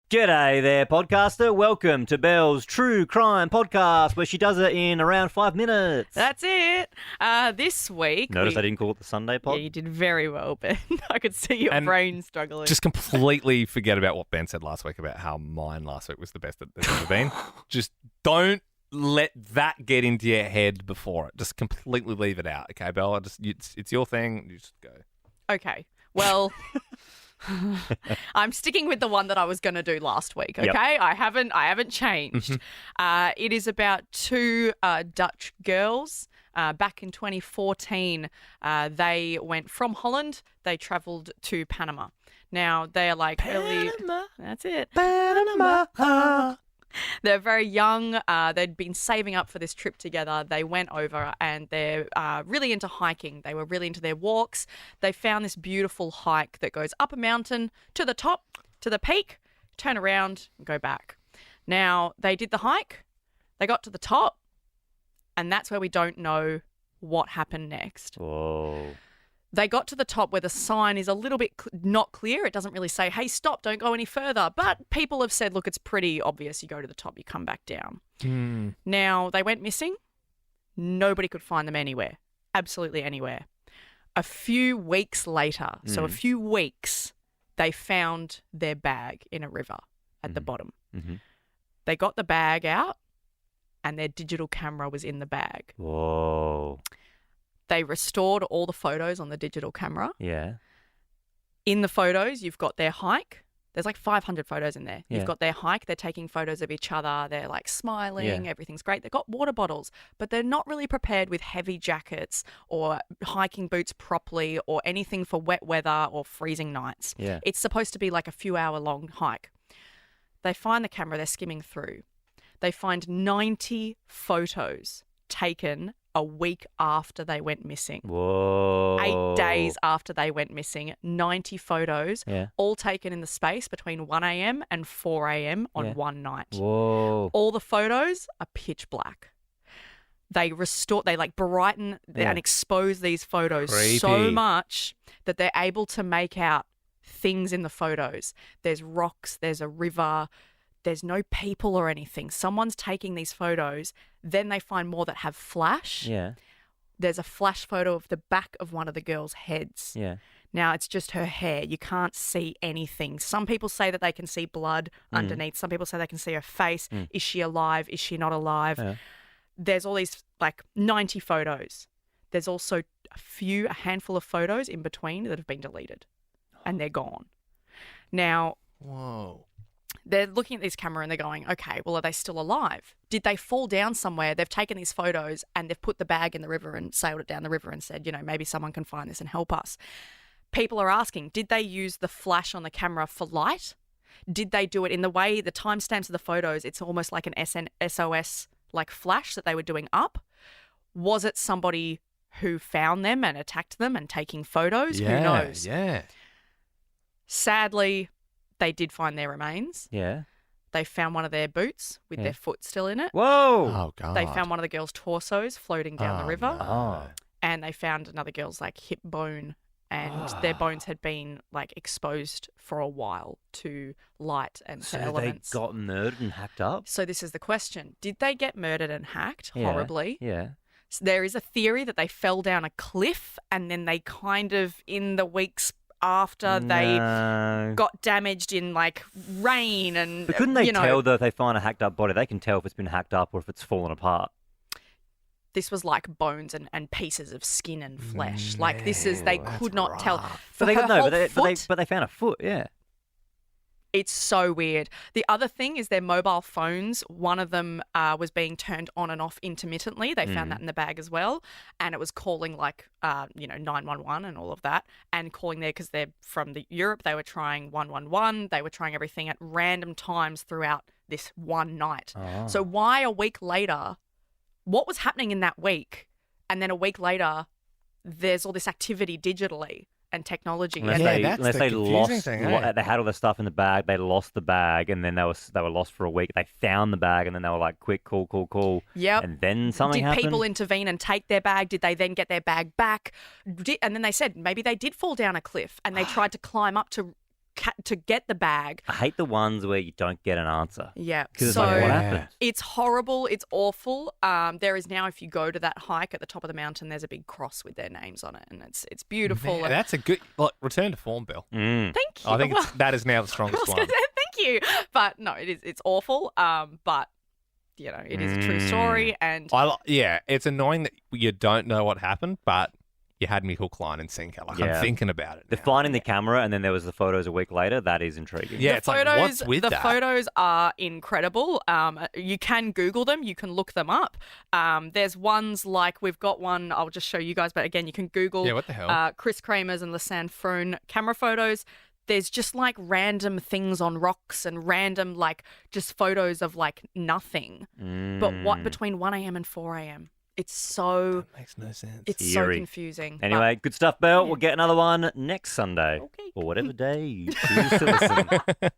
G'day there, podcaster. Welcome to Belle's True Crime Podcast, where she does it in around 5 minutes. That's it. This week... Notice I didn't call it the Sunday pod? Yeah, you did very well, Ben. I could see your brain struggling. Just completely forget about what Ben said last week about how mine last week was the best that there's ever been. Just don't let that get into your head before it. Just completely leave it out, okay, Belle? It's your thing. You just go. Okay. Well... I'm sticking with the one that I was going to do last week, okay? Yep. I haven't changed. It is about two Dutch girls. Back in 2014, they went from Holland. They travelled to Panama. Now, they are like Panama. That's it. Panama. They're very young. They'd been saving up for this trip together. They went over and they're really into hiking. They were really into their walks. They found this beautiful hike that goes up a mountain to the top, to the peak, turn around and go back. Now, they did the hike. They got to the top, and that's where we don't know what happened next. Whoa. They got to the top where the sign is a little bit not clear. It doesn't really say, hey, stop, don't go any further. But people have said, look, it's pretty obvious. You go to the top, you come back down. Now, they went missing. Nobody could find them anywhere, absolutely anywhere. A few weeks later, so a few weeks, they found their bag in a river at the bottom. They got the bag out and their digital camera was in the bag. Whoa. They restored all the photos on the digital camera. Yeah. In the photos, you've got their hike. There's like 500 photos in there. Yeah. You've got their hike. They're taking photos of each other. They're like smiling. Yeah. Everything's great. They've got water bottles, but they're not really prepared with heavy jackets or hiking boots properly or anything for wet weather or freezing nights. Yeah. It's supposed to be like a few hour long hike. They find the camera. They're skimming through. They find 90 photos taken a week after they went missing. Whoa. 8 days after they went missing, 90 photos, all taken in the space between 1 a.m. and 4 a.m. on one night. Whoa. All the photos are pitch black. They like brighten and expose these photos so Creepy. much that they're able to make out things in the photos. There's rocks, there's a river, there's no people or anything. Someone's taking these photos. Then they find more that have flash. Yeah. There's a flash photo of the back of one of the girls' heads. Yeah. Now, it's just her hair. You can't see anything. Some people say that they can see blood underneath. Some people say they can see her face. Is she alive? Is she not alive? Yeah. There's all these, like, 90 photos. There's also a handful of photos in between that have been deleted. And they're gone. Now... Whoa. They're looking at this camera and they're going, okay, well, are they still alive? Did they fall down somewhere? They've taken these photos and they've put the bag in the river and sailed it down the river and said, you know, maybe someone can find this and help us. People are asking, did they use the flash on the camera for light? Did they do it in the way, the timestamps of the photos, it's almost like an SOS like flash that they were doing up? Was it somebody who found them and attacked them and taking photos? Who knows? Yeah. Sadly, they did find their remains. Yeah. They found one of their boots with their foot still in it. Whoa. Oh, God. They found one of the girls' torsos floating down the river. No. Oh. And they found another girl's like hip bone, and their bones had been like exposed for a while to light and to elements. They got murdered and hacked up? So this is the question. Did they get murdered and hacked Yeah. horribly? Yeah. So there is a theory that they fell down a cliff and then they kind of, in the weeks after, they got damaged in like rain and... But couldn't they tell, though, if they find a hacked up body, they can tell if it's been hacked up or if it's fallen apart? This was like bones and pieces of skin and flesh. Like this is, they could not tell. But they her got, no, whole but foot, they found a foot, yeah. It's so weird. The other thing is their mobile phones. One of them was being turned on and off intermittently. They found that in the bag as well. And it was calling like, 911 and all of that. And calling there because they're from Europe. They were trying 111. They were trying everything at random times throughout this one night. Oh. So why a week later, what was happening in that week? And then a week later, there's all this activity digitally and technology. Unless that's the they confusing lost, thing, eh? they had all the stuff in the bag, they lost the bag, and then they were lost for a week. They found the bag, and then they were like, quick, call. Yep. And then something Did happened. people intervene and take their bag? Did they then get their bag back? And then they said maybe they did fall down a cliff and they tried to climb up to to get the bag. I hate the ones where you don't get an answer. Yeah. Because it's So like, what happened? it's horrible. It's awful. There is now, if you go to that hike at the top of the mountain, there's a big cross with their names on it, and it's beautiful. Man, that's a good return to form, Bill. Mm. Thank you. I think that is now the strongest one. Thank you. But no, it's awful. But it is a true story, and It's annoying that you don't know what happened, but you had me hook, line, and sinker. Like, I'm thinking about it The now. finding the camera and then there was the photos a week later, that is intriguing. Yeah, it's like, what's with the that? photos are incredible. You can Google them. You can look them up. There's ones like we've got one. I'll just show you guys. But again, you can Google. Yeah, what the hell? Chris Kramer's and Lisanne Froon camera photos. There's just like random things on rocks and random like just photos of like nothing. But what between 1 a.m. and 4 a.m. It's so That makes no sense. it's Eerie. so confusing. Anyway, good stuff, Belle. We'll get another one next Sunday. Okay. Or whatever day you choose to listen.